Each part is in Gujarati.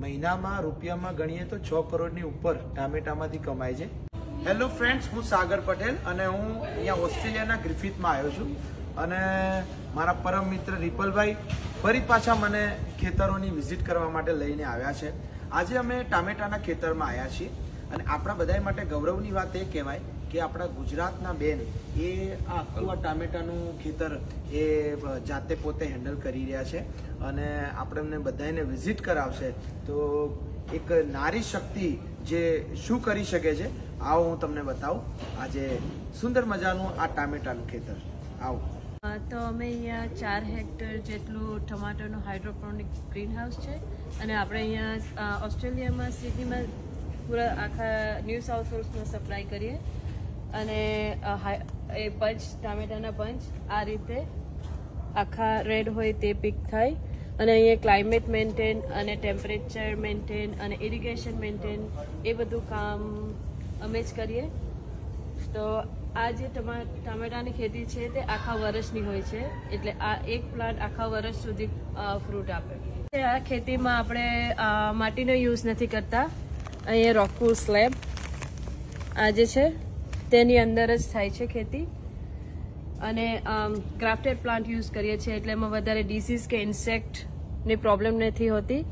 મહિનામાં રૂપિયામાં ગણીએ તો 6 કરોડની ઉપર ટામેટામાંથી કમાય છે। હેલો ફ્રેન્ડ્સ, હું સાગર પટેલ અને હું અહીંયા ઓસ્ટ્રેલિયાના ગ્રિફિથમાં આવ્યો છું અને મારા પરમ મિત્ર રિપલભાઈ ફરી પાછા મને ખેતરોની વિઝિટ કરવા માટે લઈને આવ્યા છે। આજે અમે ટામેટાના ખેતરમાં આવ્યા છીએ અને આપણા બધા માટે ગૌરવની વાત એ કહેવાય કે આપણા ગુજરાતના બેન એ આખું ટામેટાનું ખેતર એ જાતે પોતે હેન્ડલ કરી રહ્યા છે અને આપણે એમને બધાને વિઝિટ કરાવશે તો એક નારી શક્તિ જે શું કરી શકે છે આવો હું તમને બતાવું। આજે સુંદર મજાનું આ ટામેટાનું ખેતર આવો। તો અમે અહીંયા 4 હેક્ટર જેટલું ટમાટરનું હાઇડ્રોપોનિક ગ્રીન હાઉસ છે અને આપણે અહીંયા ઓસ્ટ્રેલિયામાં સિડનીમાં પૂરા આખા ન્યૂ સાઉથ વેલ્સમાં સપ્લાય કરીએ અને એ પંચ ટામેટાના પંચ આ રીતે આખા રેડ હોય તે પીક થાય અને અહીંયા ક્લાઇમેટ મેન્ટેન અને ટેમ્પરેચર મેન્ટેન અને ઇરિગેશન મેન્ટેન એ બધું કામ અમે જ કરીએ। તો આ જે ટામેટાની ખેતી છે તે આખા વર્ષની હોય છે, એટલે આ એક પ્લાન્ટ આખા વર્ષ સુધી ફ્રૂટ આપે। આ ખેતીમાં આપણે માટીનો યુઝ નથી કરતા, અહીંયા રોકવુલ સ્લેબ આ જે છે તેની અંદર જ થાય છે ખેતી અને ગ્રાફ્ટેડ પ્લાન્ટ યુઝ કરીએ છીએ એટલે એમાં વધારે ડિસીઝ કે ઇન્સેક્ટની પ્રોબ્લેમ નથી હોતી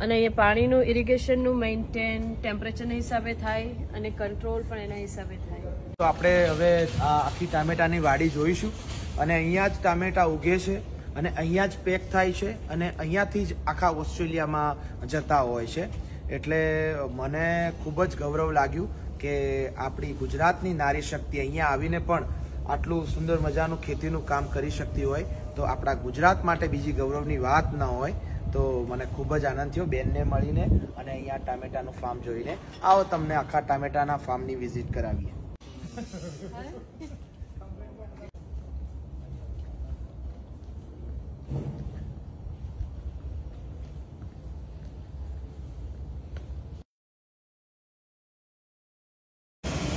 અને અહીંયા પાણીનું ઇરિગેશનનું મેન્ટેન ટેમ્પરેચરના હિસાબે થાય અને કંટ્રોલ પણ એના હિસાબે થાય। તો આપણે હવે આખી ટામેટાની વાડી જોઈશું અને અહીંયા જ ટામેટા ઉગે છે અને અહીંયા જ પેક થાય છે અને અહીંયાથી જ આખા ઓસ્ટ્રેલિયામાં જતા હોય છે, એટલે મને ખૂબ જ ગૌરવ લાગ્યું કે આપણી ગુજરાતની નારી શક્તિ અહીંયા આવીને પણ આટલું સુંદર મજાનું ખેતીનું કામ કરી શકતી હોય તો આપણા ગુજરાત માટે બીજી ગૌરવની વાત ન હોય। તો મને ખૂબ જ આનંદ થયો બેનને મળીને અને અહીંયા ટામેટાનું ફાર્મ જોઈને। આવો તમને આખા ટામેટાના ફાર્મની વિઝિટ કરાવીએ।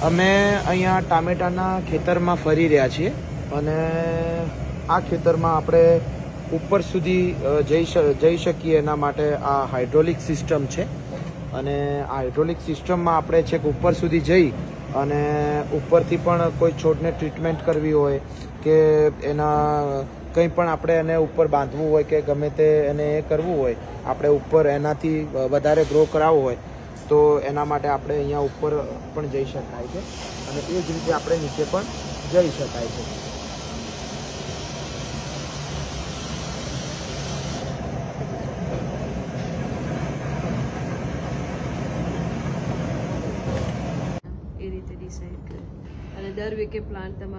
અમે અહીંયા ટામેટાના ખેતરમાં ફરી રહ્યા છીએ અને આ ખેતરમાં આપણે ઉપર સુધી જઈ શકીએ એના માટે આ હાઇડ્રોલિક સિસ્ટમ છે અને આ હાઇડ્રોલિક સિસ્ટમમાં આપણે છેક ઉપર સુધી જઈ અને ઉપરથી પણ કોઈ છોડને ટ્રીટમેન્ટ કરવી હોય કે એના કંઈ પણ આપણે એને ઉપર બાંધવું હોય કે ગમે તે એને એ કરવું હોય, આપણે ઉપર એનાથી વધારે ગ્રો કરાવવો હોય તો એના માટે આપણે અહીંયા ઉપર પણ જઈ શકાય છે અને એ જ રીતે આપણે નીચે પણ જઈ શકાય છે। એ રીતે ડિસાઈડ કરે અને દર વીકે પ્લાન્ટ તમારો